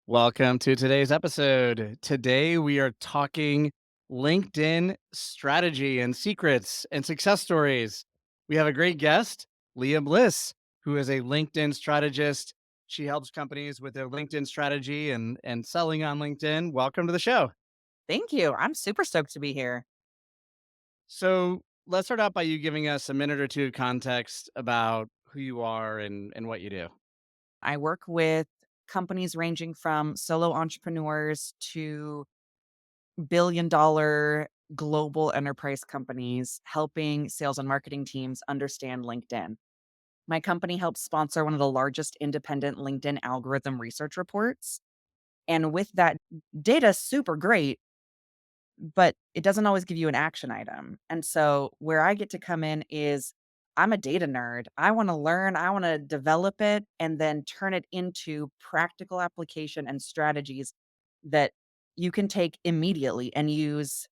Welcome to today's episode. Today we are talking LinkedIn strategy and secrets and success stories. We have a great guest, Leah Bliss, who is a LinkedIn strategist. She helps companies with their LinkedIn strategy and selling on LinkedIn. Welcome to the show. Thank you. I'm super stoked to be here. So let's start out by you giving us a minute or two of context about who you are and what you do. I work with companies ranging from solo entrepreneurs to billion-dollar global enterprise companies, helping sales and marketing teams understand LinkedIn. My company helps sponsor one of the largest independent LinkedIn algorithm research reports. And with that data, super great, but it doesn't always give you an action item. And so where I get to come in is I'm a data nerd. I want to learn, I want to develop it and then turn it into practical application and strategies that you can take immediately and use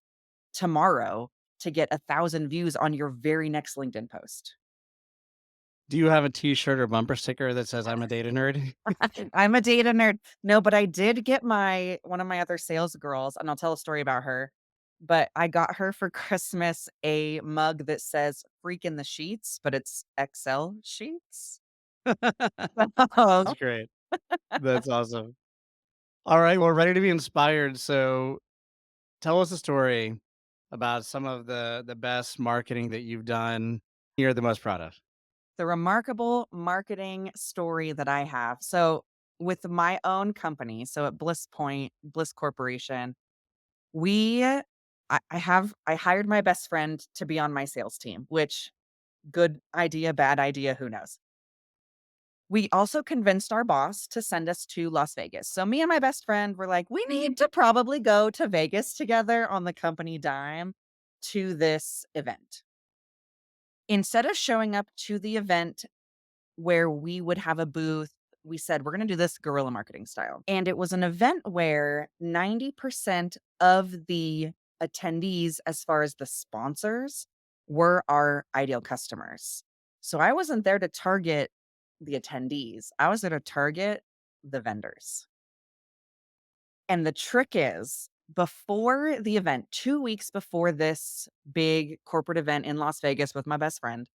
tomorrow to get 1,000 views on your very next LinkedIn post. Do you have a t-shirt or bumper sticker that says I'm a data nerd? I'm a data nerd. No, but I did get my one of my other sales girls, and I'll tell a story about her. But I got her for Christmas a mug that says "Freak in the Sheets," but it's Excel sheets. That's great. That's awesome. All right, well, ready to be inspired. So, tell us a story about some of the best marketing that you've done. You're the most proud of. The remarkable marketing story that I have. So, with my own company, so at Bliss Point, Bliss Corporation, we I hired my best friend to be on my sales team, which good idea, bad idea, who knows? We also convinced our boss to send us to Las Vegas. So me and my best friend were like, we need to probably go to Vegas together on the company dime to this event. Instead of showing up to the event where we would have a booth, we said, we're going to do this guerrilla marketing style. And it was an event where 90% of the attendees, as far as the sponsors, were our ideal customers. So I wasn't there to target the attendees, I was there to target the vendors. And the trick is, before the event, 2 weeks before this big corporate event in Las Vegas with my best friend,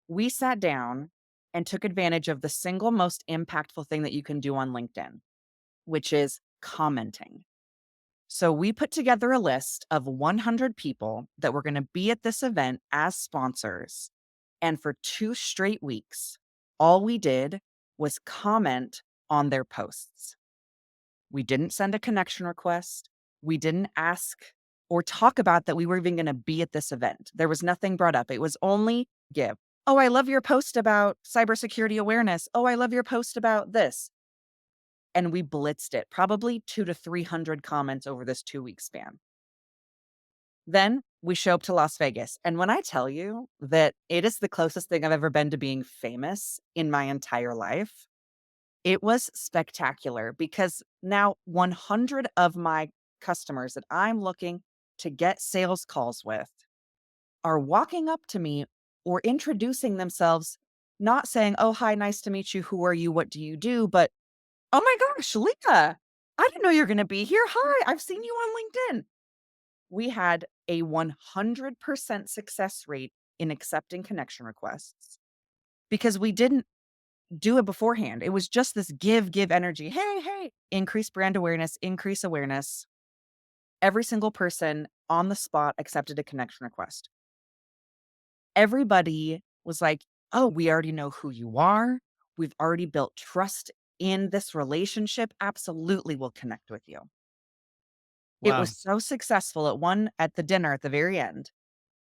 we sat down and took advantage of the single most impactful thing that you can do on LinkedIn, which is commenting. So we put together a list of 100 people that were going to be at this event as sponsors. And for 2 straight weeks, all we did was comment on their posts. We didn't send a connection request. We didn't ask or talk about that we were even going to be at this event. There was nothing brought up. It was only give. Oh, I love your post about cybersecurity awareness. Oh, I love your post about this. And we blitzed it, probably 2 to 300 comments over this 2 week span. Then we show up to Las Vegas. And when I tell you that it is the closest thing I've ever been to being famous in my entire life, it was spectacular because now 100 of my customers that I'm looking to get sales calls with are walking up to me or introducing themselves, not saying, "Oh, hi, nice to meet you. Who are you? What do you do?" But, "Oh my gosh, Leah, I didn't know you're going to be here. Hi, I've seen you on LinkedIn." We had a 100% success rate in accepting connection requests because we didn't do it beforehand. It was just this give energy. Hey, hey, increase brand awareness, increase awareness. Every single person on the spot accepted a connection request. Everybody was like, oh, we already know who you are. We've already built trust in this relationship. Absolutely, we'll connect with you. It was Wow. so successful at the dinner at the very end.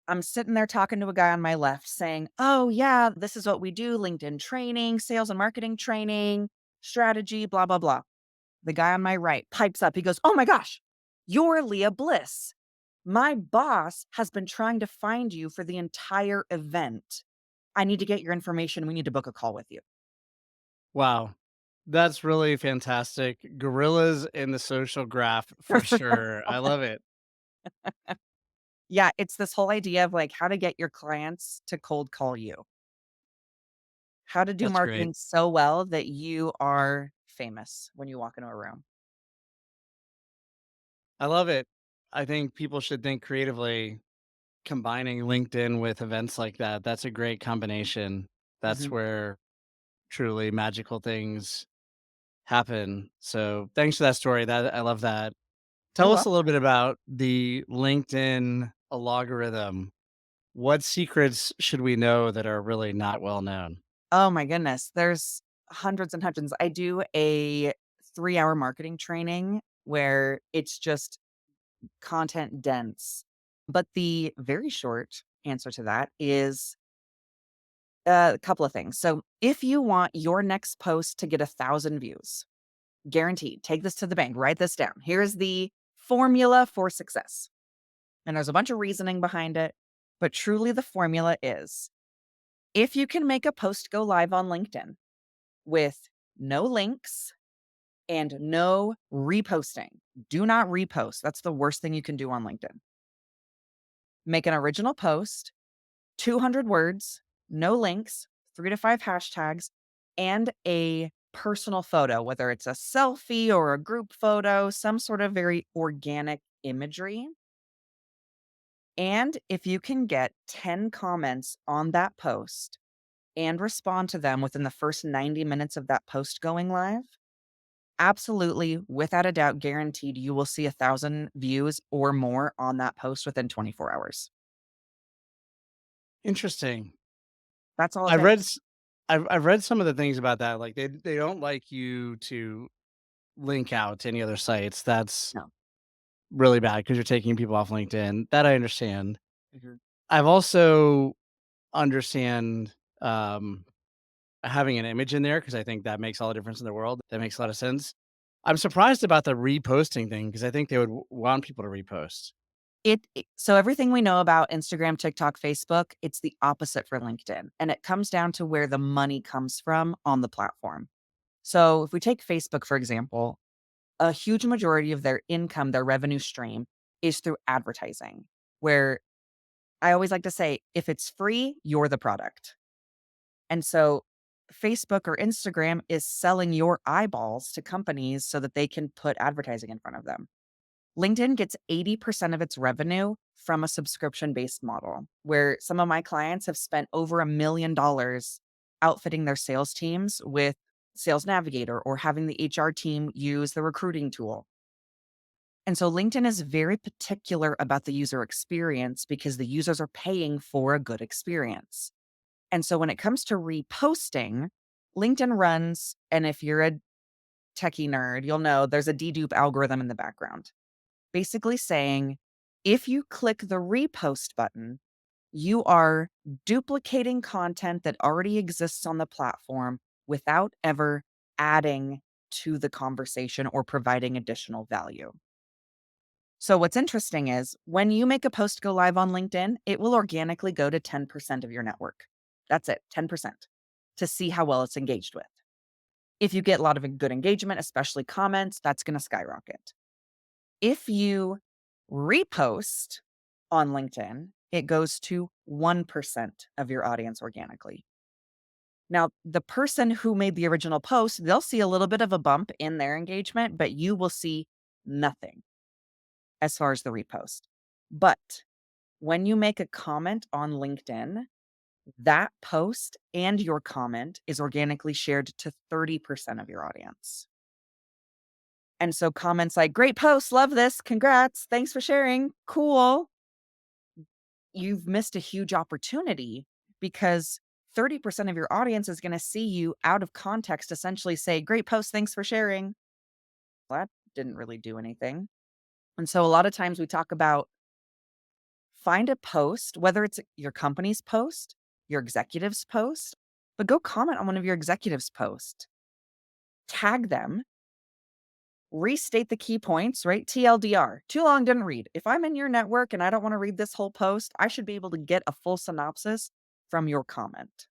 I'm sitting there talking to a guy on my left saying, "Oh, yeah, this is what we do LinkedIn training, sales and marketing training, strategy, blah, blah, blah." The guy on my right pipes up. He goes, "Oh my gosh, you're Leah Bliss. My boss has been trying to find you for the entire event. I need to get your information. We need to book a call with you." Wow. That's really fantastic. Gorillas in the social graph for sure. I love it. Yeah, it's this whole idea of like how to get your clients to cold call you, how to do That's great. marketing so well that you are famous when you walk into a room. I love it. I think people should think creatively, combining LinkedIn with events like that. That's a great combination. That's Mhm. where truly magical things happen. So thanks for that story. That I love that. You're Tell us a little welcome. bit about the LinkedIn algorithm. What secrets should we know that are really not well known? Oh my goodness. There's hundreds and hundreds. I do a 3-hour marketing training where it's just content dense. But the very short answer to that is a couple of things. So, if you want your next post to get 1,000 views, guaranteed, take this to the bank, write this down. Here's the formula for success. And there's a bunch of reasoning behind it, but truly the formula is if you can make a post go live on LinkedIn with no links and no reposting, do not repost. That's the worst thing you can do on LinkedIn. Make an original post, 200 words, no links, 3 to 5 hashtags, and a personal photo, whether it's a selfie or a group photo, some sort of very organic imagery. And if you can get 10 comments on that post and respond to them within the first 90 minutes of that post going live, absolutely, without a doubt, guaranteed you will see 1,000 views or more on that post within 24 hours. Interesting. That's all it I've read takes. s- I've read some of the things about that. Like they don't like you to link out to any other sites. That's No. really bad because you're taking people off LinkedIn. That I understand. Mhm. I've also understand um having an image in there because I think that makes all the difference in the world. That makes a lot of sense. I'm surprised about the reposting thing because I think they would want people to repost. So everything we know about Instagram, TikTok, Facebook, it's the opposite for LinkedIn, and it comes down to where the money comes from on the platform. So if we take Facebook, for example, a huge majority of their income, their revenue stream is through advertising, where I always like to say, if it's free, you're the product. And so Facebook or Instagram is selling your eyeballs to companies so that they can put advertising in front of them. LinkedIn gets 80% of its revenue from a subscription based model, where some of my clients have spent over $1 million outfitting their sales teams with Sales Navigator or having the HR team use the recruiting tool. And so LinkedIn is very particular about the user experience because the users are paying for a good experience. And so when it comes to reposting, LinkedIn runs, and if you're a techie nerd, you'll know there's a dedupe algorithm in the background basically saying if you click the repost button, you are duplicating content that already exists on the platform without ever adding to the conversation or providing additional value. So, what's interesting is when you make a post go live on LinkedIn, it will organically go to 10% of your network. That's it, 10% to see how well it's engaged with. If you get a lot of good engagement, especially comments, that's going to skyrocket. If you repost on LinkedIn, it goes to 1% of your audience organically. Now, the person who made the original post, they'll see a little bit of a bump in their engagement, but you will see nothing as far as the repost. But when you make a comment on LinkedIn, that post and your comment is organically shared to 30% of your audience. And so comments like, great post, love this, congrats, thanks for sharing, cool. You've missed a huge opportunity because 30% of your audience is going to see you out of context, essentially say, great post, thanks for sharing. Well, that didn't really do anything. And so a lot of times we talk about find a post, whether it's your company's post, your executive's post, but go comment on one of your executives' posts, tag them, restate the key points, right? TLDR, too long, didn't read. If I'm in your network and I don't want to read this whole post, I should be able to get a full synopsis from your comment.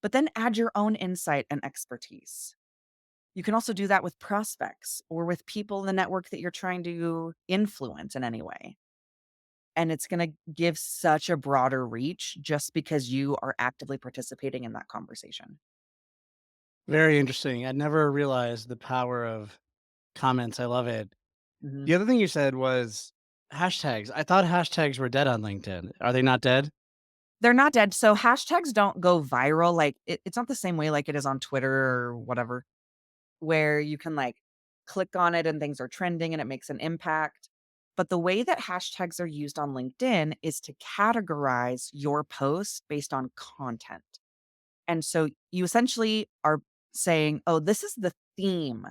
But then add your own insight and expertise. You can also do that with prospects or with people in the network that you're trying to influence in any way. And it's going to give such a broader reach just because you are actively participating in that conversation. Very interesting. I never realized the power of comments. I love it. Mhm. The other thing you said was hashtags. I thought hashtags were dead on LinkedIn. Are they not dead? They're not dead. So hashtags don't go viral. Like it's not the same way like it is on Twitter or whatever, where you can like click on it and things are trending and it makes an impact. But the way that hashtags are used on LinkedIn is to categorize your post based on content. And so you essentially are saying, oh, this is the theme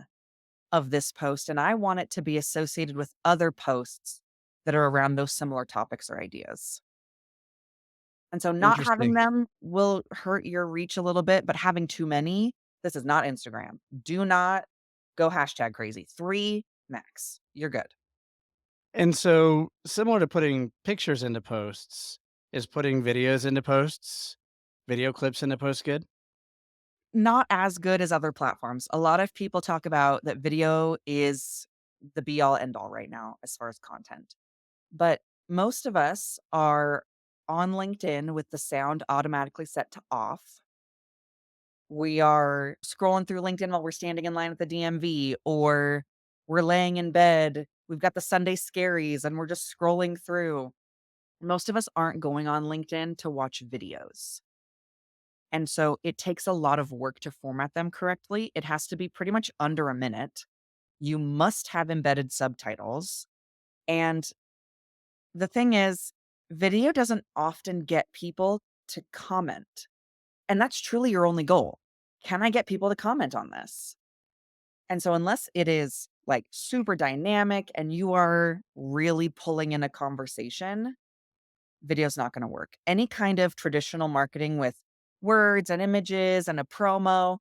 of this post, and I want it to be associated with other posts that are around those similar topics or ideas. And so not having Interesting. them will hurt your reach a little bit, but having too many, this is not Instagram. Do not go hashtag crazy. 3 max. You're good. And so, similar to putting pictures into posts, is putting videos into posts, video clips into posts good? Not as good as other platforms. A lot of people talk about that video is the be all end all right now as far as content. But most of us are on LinkedIn with the sound automatically set to off. We are scrolling through LinkedIn while we're standing in line at the DMV, or we're laying in bed. We've got the Sunday scaries and we're just scrolling through. Most of us aren't going on LinkedIn to watch videos. And so it takes a lot of work to format them correctly. It has to be pretty much under a minute. You must have embedded subtitles. And the thing is, video doesn't often get people to comment. And that's truly your only goal. Can I get people to comment on this? And so, unless it is like super dynamic and you are really pulling in a conversation, video's not going to work. Any kind of traditional marketing with words and images and a promo,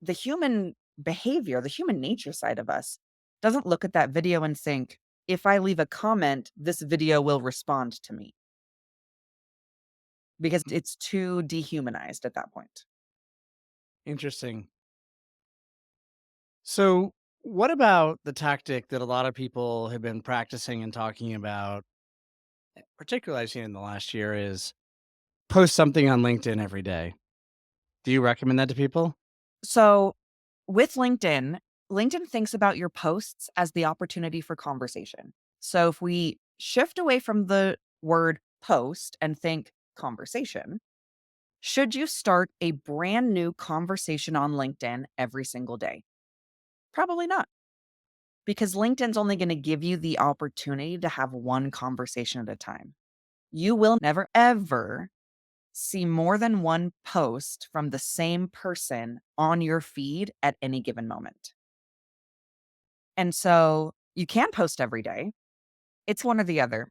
the human behavior, the human nature side of us doesn't look at that video and think, if I leave a comment, this video will respond to me because it's too dehumanized at that point. Interesting. So, what about the tactic that a lot of people have been practicing and talking about, particularly I've seen in the last year, is post something on LinkedIn every day? Do you recommend that to people? So, with LinkedIn, LinkedIn thinks about your posts as the opportunity for conversation. So, if we shift away from the word post and think conversation, should you start a brand new conversation on LinkedIn every single day? Probably not, because LinkedIn's only going to give you the opportunity to have one conversation at a time. You will never, ever see more than one post from the same person on your feed at any given moment. And so you can post every day. It's one or the other.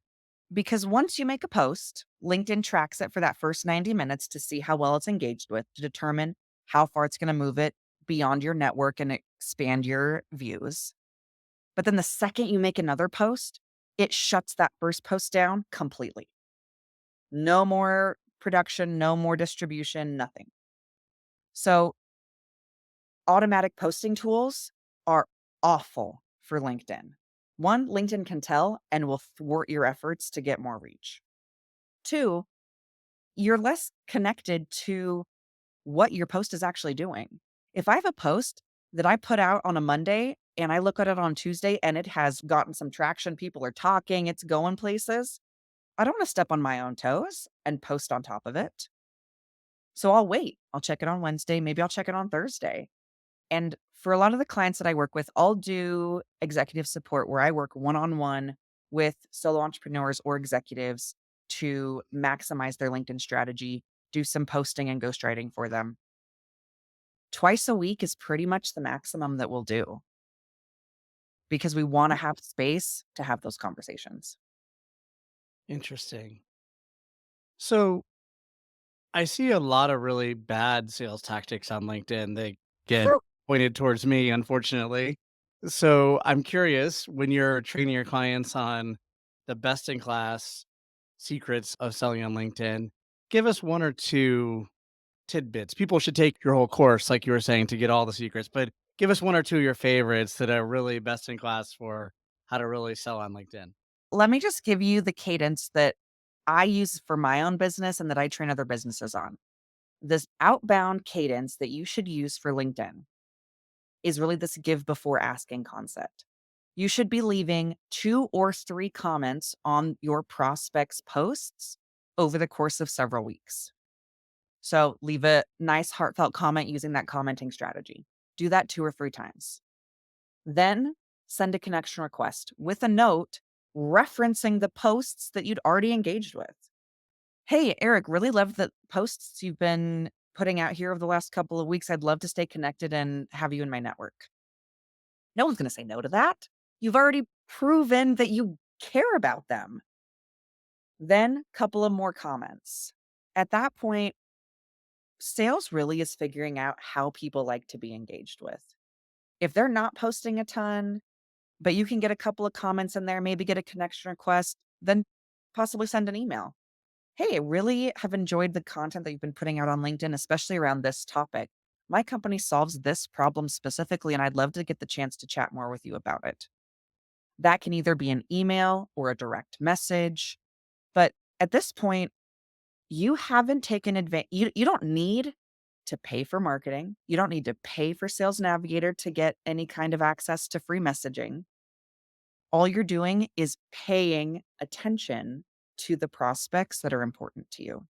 Because once you make a post, LinkedIn tracks it for that first 90 minutes to see how well it's engaged with, to determine how far it's going to move it beyond your network and expand your views. But then the second you make another post, it shuts that first post down completely. No more production, no more distribution, nothing. So automatic posting tools are awful for LinkedIn. One, LinkedIn can tell and will thwart your efforts to get more reach. Two, you're less connected to what your post is actually doing. If I have a post that I put out on a Monday and I look at it on Tuesday and it has gotten some traction, people are talking, it's going places, I don't want to step on my own toes and post on top of it. So I'll wait. I'll check it on Wednesday. Maybe I'll check it on Thursday. And for a lot of the clients that I work with, I'll do executive support where I work one on one with solo entrepreneurs or executives to maximize their LinkedIn strategy, do some posting and ghostwriting for them. Twice a week is pretty much the maximum that we'll do because we want to have space to have those conversations. Interesting. So, I see a lot of really bad sales tactics on LinkedIn. They get pointed towards me, unfortunately. So I'm curious when you're training your clients on the best in class secrets of selling on LinkedIn, give us one or two tidbits. People should take your whole course, like you were saying, to get all the secrets, but give us one or two of your favorites that are really best in class for how to really sell on LinkedIn. Let me just give you the cadence that I use for my own business and that I train other businesses on. This outbound cadence that you should use for LinkedIn is really this give before asking concept. You should be leaving 2 or 3 comments on your prospects' posts over the course of several weeks. So leave a nice heartfelt comment using that commenting strategy. Do that 2 or 3 times. Then send a connection request with a note referencing the posts that you'd already engaged with. Hey, Eric, really love the posts you've been putting out here over the last couple of weeks. I'd love to stay connected and have you in my network. No one's going to say no to that. You've already proven that you care about them. Then, couple of more comments. At that point, sales really is figuring out how people like to be engaged with. If they're not posting a ton, but you can get a couple of comments in there, maybe get a connection request, then possibly send an email. Hey, I really have enjoyed the content that you've been putting out on LinkedIn, especially around this topic. My company solves this problem specifically, and I'd love to get the chance to chat more with you about it. That can either be an email or a direct message. But at this point, you haven't taken advantage. You don't need to pay for marketing. You don't need to pay for Sales Navigator to get any kind of access to free messaging. All you're doing is paying attention to the prospects that are important to you.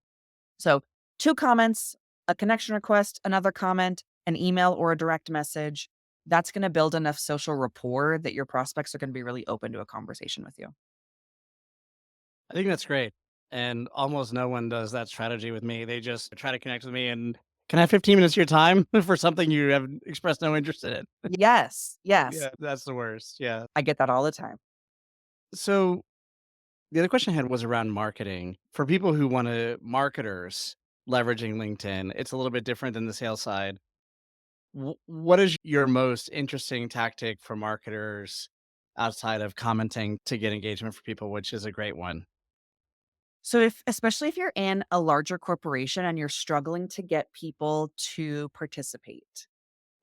So, 2 comments, a connection request, another comment, an email or a direct message. That's going to build enough social rapport that your prospects are going to be really open to a conversation with you. I think that's great. And almost no one does that strategy with me. They just try to connect with me and can I have 15 minutes of your time for something you have expressed no interest in? Yes, yes. Yeah, that's the worst. Yeah. I get that all the time. So the other question I had was around marketing. For people who want to marketers leveraging LinkedIn, it's a little bit different than the sales side. What is your most interesting tactic for marketers outside of commenting to get engagement for people, which is a great one? So if especially if you're in a larger corporation and you're struggling to get people to participate,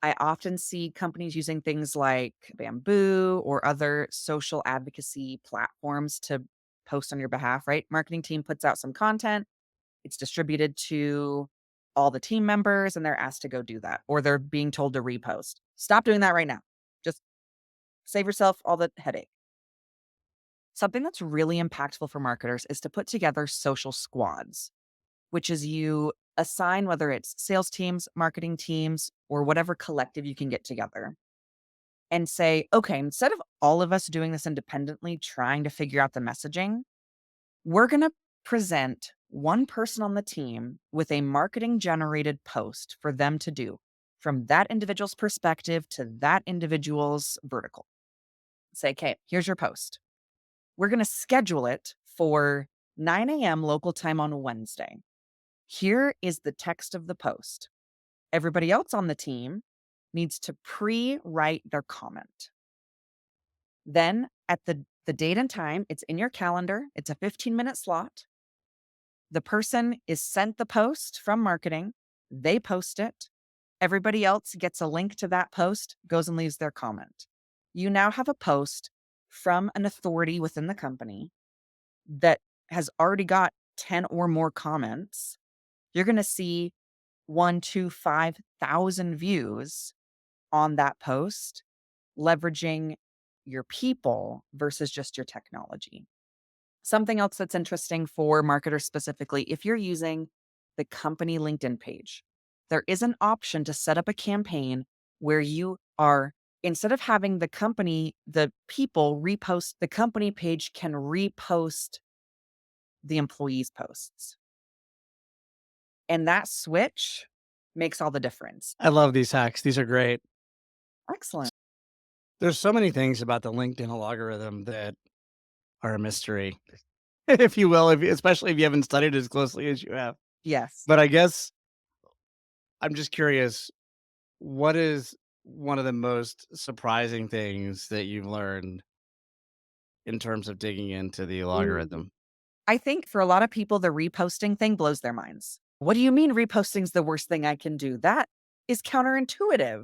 I often see companies using things like Bamboo or other social advocacy platforms to post on your behalf, right? Marketing team puts out some content, it's distributed to all the team members and they're asked to go do that or they're being told to repost. Stop doing that right now. Just save yourself all the headache. Something that's really impactful for marketers is to put together social squads, which is you assign whether it's sales teams, marketing teams, or whatever collective you can get together and say, okay, instead of all of us doing this independently, trying to figure out the messaging, we're going to present one person on the team with a marketing generated post for them to do from that individual's perspective to that individual's vertical. Say, okay, here's your post. We're going to schedule it for 9 a.m. local time on Wednesday. Here is the text of the post. Everybody else on the team needs to pre-write their comment. Then at the date and time, it's in your calendar. It's a 15-minute slot. The person is sent the post from marketing. They post it. Everybody else gets a link to that post, goes and leaves their comment. You now have a post from an authority within the company that has already got 10 or more comments. You're going to see 1, 2, 5,000 views on that post, leveraging your people versus just your technology. Something else that's interesting for marketers specifically, if you're using the company LinkedIn page, there is an option to set up a campaign where you are, instead of having the people repost, the company page can repost the employees' posts. And that switch makes all the difference. I love these hacks. These are great. Excellent. There's so many things about the LinkedIn algorithm that are a mystery, if you will, especially if you haven't studied as closely as you have. Yes. But I guess I'm just curious, what is one of the most surprising things that you've learned in terms of digging into the Ooh. algorithm? I think for a lot of people, the reposting thing blows their minds. What do you mean reposting is the worst thing I can do? That is counterintuitive.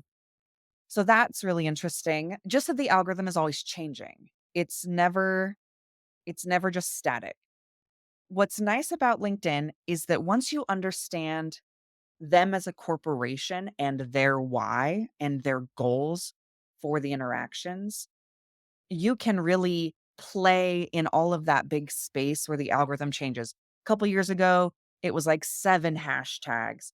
So that's really interesting. Just that the algorithm is always changing. It's never just static. What's nice about LinkedIn is that once you understand them as a corporation and their why and their goals for the interactions, you can really play in all of that big space where the algorithm changes. A couple years ago, it was like 7 hashtags.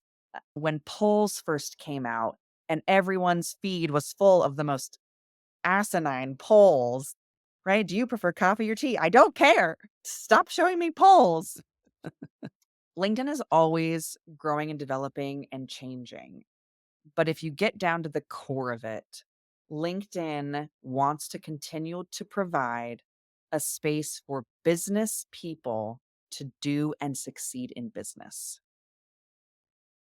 When polls first came out and everyone's feed was full of the most asinine polls, right? Do you prefer coffee or tea? I don't care. Stop showing me polls. LinkedIn is always growing and developing and changing. But if you get down to the core of it, LinkedIn wants to continue to provide a space for business people to do and succeed in business.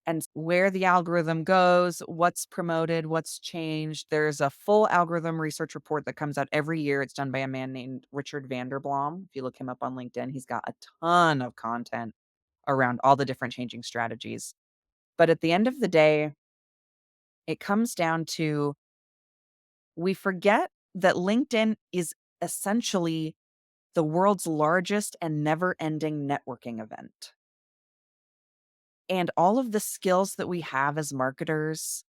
And where the algorithm goes, what's promoted, what's changed. There's a full algorithm research report that comes out every year. It's done by a man named Richard Vanderblom. If you look him up on LinkedIn, he's got a ton of content around all the different changing strategies. But at the end of the day, it comes down to we forget that LinkedIn is essentially the world's largest and never ending networking event. And all of the skills that we have as marketers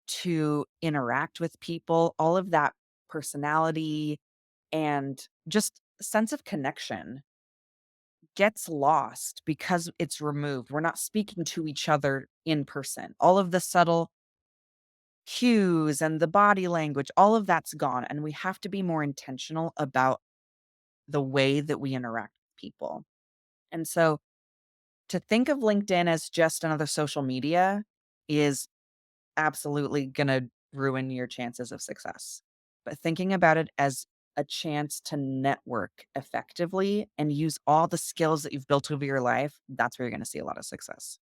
to interact with people, all of that personality and just sense of connection gets lost because it's removed. We're not speaking to each other in person. All of the subtle cues and the body language, all of that's gone. And we have to be more intentional about the way that we interact with people. And so to think of LinkedIn as just another social media is absolutely going to ruin your chances of success. But thinking about it as a chance to network effectively and use all the skills that you've built over your life, that's where you're going to see a lot of success.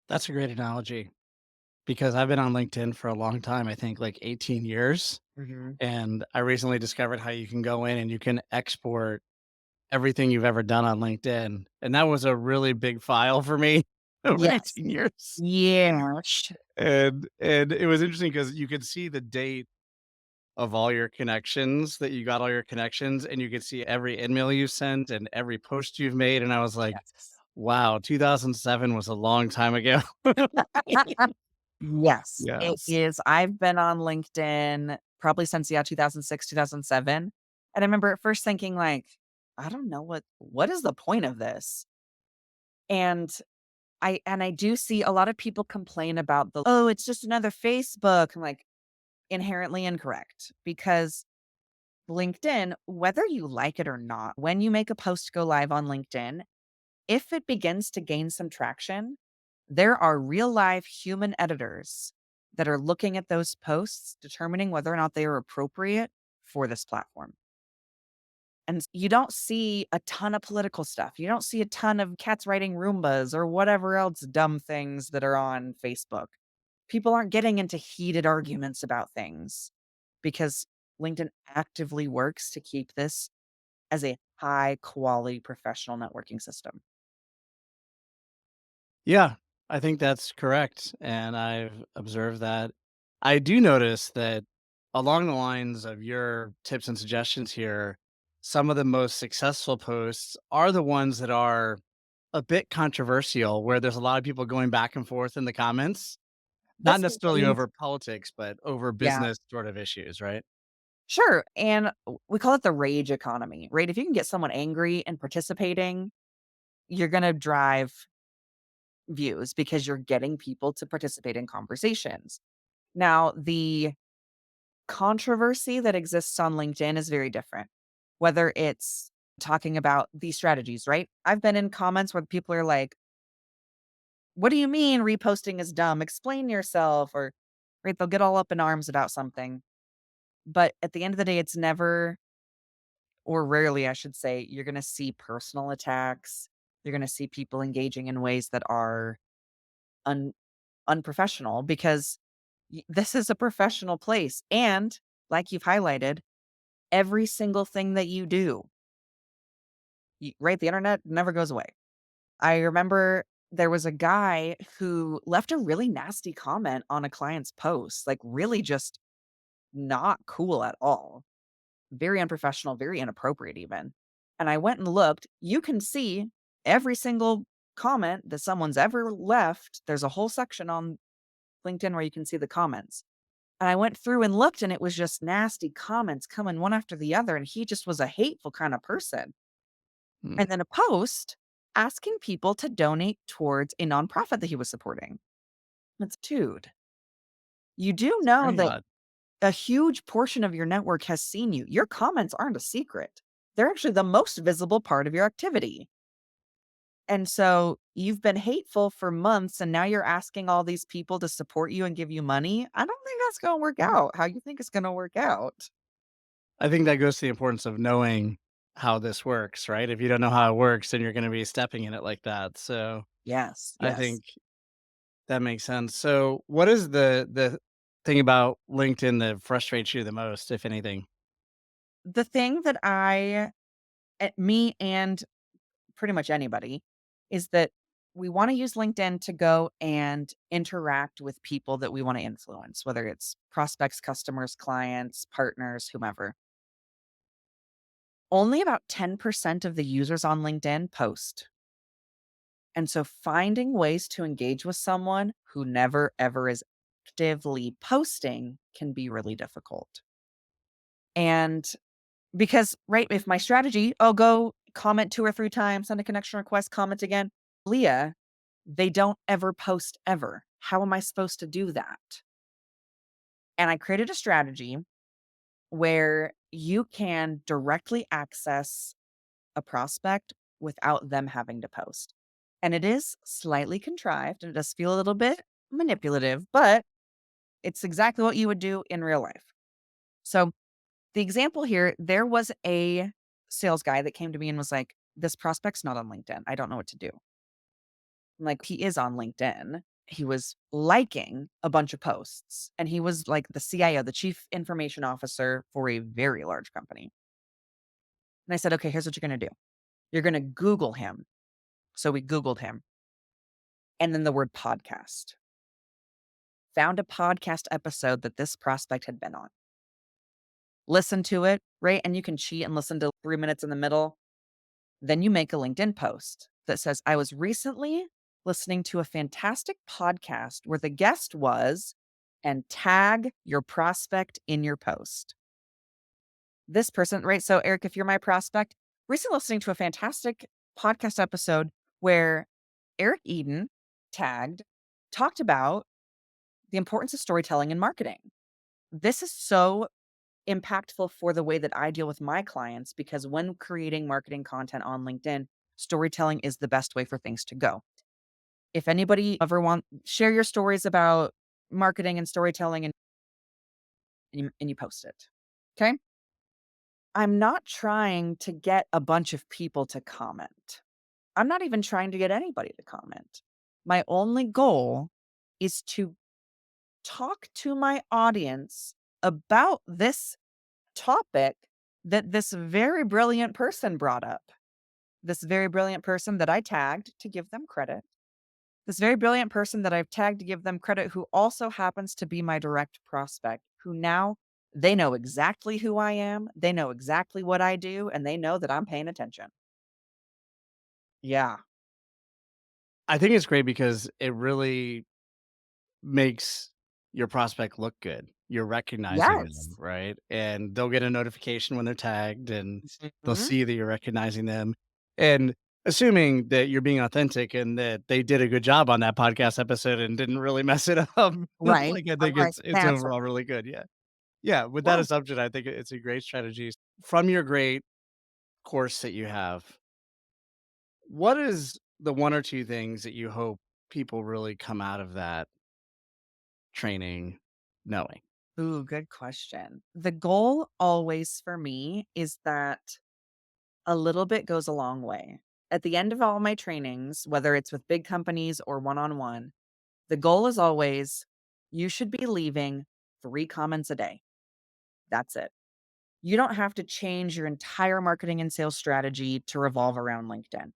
That's a great analogy because I've been on LinkedIn for a long time, I think like 18 years. Hmm. And I recently discovered how you can go in and you can export everything you've ever done on LinkedIn. And that was a really big file for me over Yes. 18 years. Yeah. And it was interesting because you could see the date of all your connections that you got all your connections and you could see every email you sent and every post you've made. And I was like, Yes. wow, 2007 was a long time ago. Yes, it Yes. is. I've been on LinkedIn probably since, yeah, 2006, 2007. And I remember at first thinking like, I don't know what is the point of this? And I do see a lot of people complain about the, "Oh, it's just another Facebook." I'm like, inherently incorrect because LinkedIn, whether you like it or not, when you make a post go live on LinkedIn, if it begins to gain some traction, there are real live human editors that are looking at those posts, determining whether or not they are appropriate for this platform. And you don't see a ton of political stuff. You don't see a ton of cats riding Roombas or whatever else dumb things that are on Facebook. People aren't getting into heated arguments about things because LinkedIn actively works to keep this as a high quality professional networking system. Yeah, I think that's correct, and I've observed that. I do notice that along the lines of your tips and suggestions here, some of the most successful posts are the ones that are a bit controversial, where there's a lot of people going back and forth in the comments, not This necessarily means, over politics, but over yeah. business sort of issues, right? Sure, and we call it the rage economy, right? If you can get someone angry and participating, you're gonna drive views because you're getting people to participate in conversations. Now, the controversy that exists on LinkedIn is very different. Whether it's talking about these strategies, right? I've been in comments where people are like, "What do you mean reposting is dumb? Explain yourself," or right, they'll get all up in arms about something. But at the end of the day, it's never, or rarely, I should say, you're going to see personal attacks. You're going to see people engaging in ways that are un- unprofessional because this is a professional place. And like you've highlighted, every single thing that you do, right? The internet never goes away. I remember there was a guy who left a really nasty comment on a client's post, like really just not cool at all. Very unprofessional, very inappropriate even. And I went and looked, you can see every single comment that someone's ever left. There's a whole section on LinkedIn where you can see the comments. And I went through and looked, and it was just nasty comments coming one after the other. And he just was a hateful kind of person. Mm. And then a post asking people to donate towards a nonprofit that he was supporting. It's, dude, you do know Very that odd. a huge portion of your network has seen you. Your comments aren't a secret. They're actually the most visible part of your activity. And so you've been hateful for months and now you're asking all these people to support you and give you money. I don't think that's going to work out how you think it's going to work out. I think that goes to the importance of knowing how this works, right? If you don't know how it works, then you're gonna be stepping in it like that. So Yes, I yes. think that makes sense. So what is the thing about LinkedIn that frustrates you the most, if anything? The thing that me and pretty much anybody is that we want to use LinkedIn to go and interact with people that we want to influence, whether it's prospects, customers, clients, partners, whomever. Only about 10% of the users on LinkedIn post. And so finding ways to engage with someone who never ever is actively posting can be really difficult. And because, right, if my strategy, I'll go comment 2 or 3 times, send a connection request, comment again. Leah, they don't ever post ever. How am I supposed to do that? And I created a strategy where you can directly access a prospect without them having to post. And it is slightly contrived and it does feel a little bit manipulative, but it's exactly what you would do in real life. So, the example here, there was a sales guy that came to me and was like, "This prospect's not on LinkedIn. I don't know what to do." I'm like, "He is on LinkedIn." He was liking a bunch of posts and he was like the CIO, the chief information officer for a very large company. And I said, "Okay, here's what you're going to do. You're going to Google him." So we Googled him and then the word podcast. Found a podcast episode that this prospect had been on. Listen to it, right? And you can cheat and listen to 3 minutes in the middle. Then you make a LinkedIn post that says, "I was recently listening to a fantastic podcast where the guest was," and tag your prospect in your post. This person, right? So, Eric, if you're my prospect, recently listening to a fantastic podcast episode where Eric Eden tagged, talked about the importance of storytelling and marketing. This is so impactful for the way that I deal with my clients because when creating marketing content on LinkedIn, storytelling is the best way for things to go. If anybody ever want share your stories about marketing and storytelling and you post it. Okay? I'm not trying to get a bunch of people to comment. I'm not even trying to get anybody to comment. My only goal is to talk to my audience about this topic that this very brilliant person brought up. This very brilliant person that I tagged to give them credit. This very brilliant person that I've tagged to give them credit, who also happens to be my direct prospect, who now they know exactly who I am. They know exactly what I do, and they know that I'm paying attention. Yeah. I think it's great because it really makes your prospect look good. You're recognizing them, Yes. right? And they'll get a notification when they're tagged and they'll Mhm. see that you're recognizing them. And assuming that you're being authentic and that they did a good job on that podcast episode and didn't really mess it up. Right. Like I think Otherwise, it's cancel. overall really good. Yeah. Yeah. With that Yeah. assumption, I think it's a great strategy. From your great course that you have, what is the one or two things that you hope people really come out of that training knowing? Ooh, good question. The goal always for me is that a little bit goes a long way. At the end of all my trainings, whether it's with big companies or one on one, the goal is always you should be leaving 3 comments a day. That's it. You don't have to change your entire marketing and sales strategy to revolve around LinkedIn.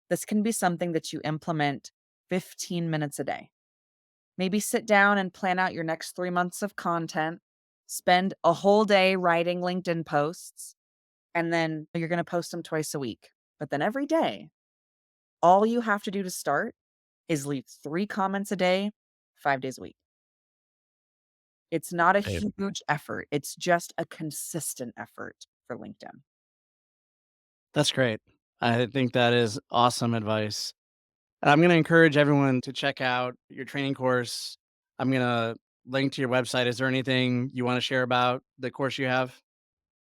This can be something that you implement 15 minutes a day. Maybe sit down and plan out your next 3 months of content, spend a whole day writing LinkedIn posts, and then you're going to post them twice a week. But then every day, All you have to do to start is leave 3 comments a day, 5 days a week. It's not a Right. huge effort, it's just a consistent effort for LinkedIn. That's great. I think that is awesome advice. And I'm going to encourage everyone to check out your training course. I'm going to link to your website. Is there anything you want to share about the course you have?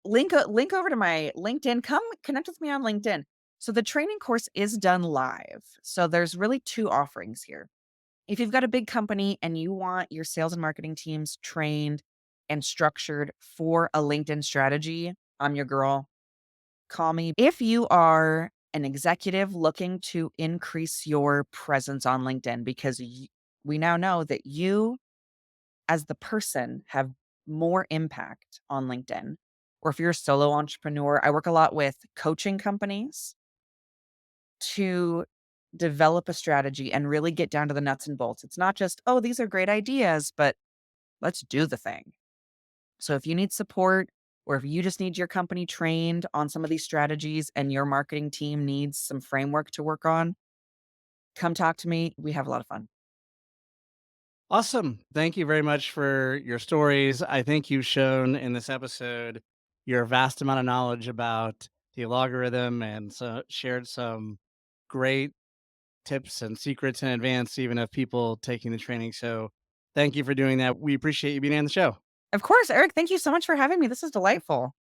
Link over to my LinkedIn, come connect with me on LinkedIn. So the training course is done live. So there's really 2 offerings here. If you've got a big company and you want your sales and marketing teams trained and structured for a LinkedIn strategy, I'm your girl. Call me. If you are an executive looking to increase your presence on LinkedIn, because we now know that you, as the person, have more impact on LinkedIn. Or if you're a solo entrepreneur, I work a lot with coaching companies to develop a strategy and really get down to the nuts and bolts. It's not just, oh, these are great ideas, but let's do the thing. So if you need support or if you just need your company trained on some of these strategies and your marketing team needs some framework to work on, come talk to me. We have a lot of fun. Awesome. Thank you very much for your stories. I think you've shown in this episode your vast amount of knowledge about the algorithm and so shared some great tips and secrets in advance, even of people taking the training. So thank you for doing that. We appreciate you being on the show. Of course, Eric, thank you so much for having me. This is delightful.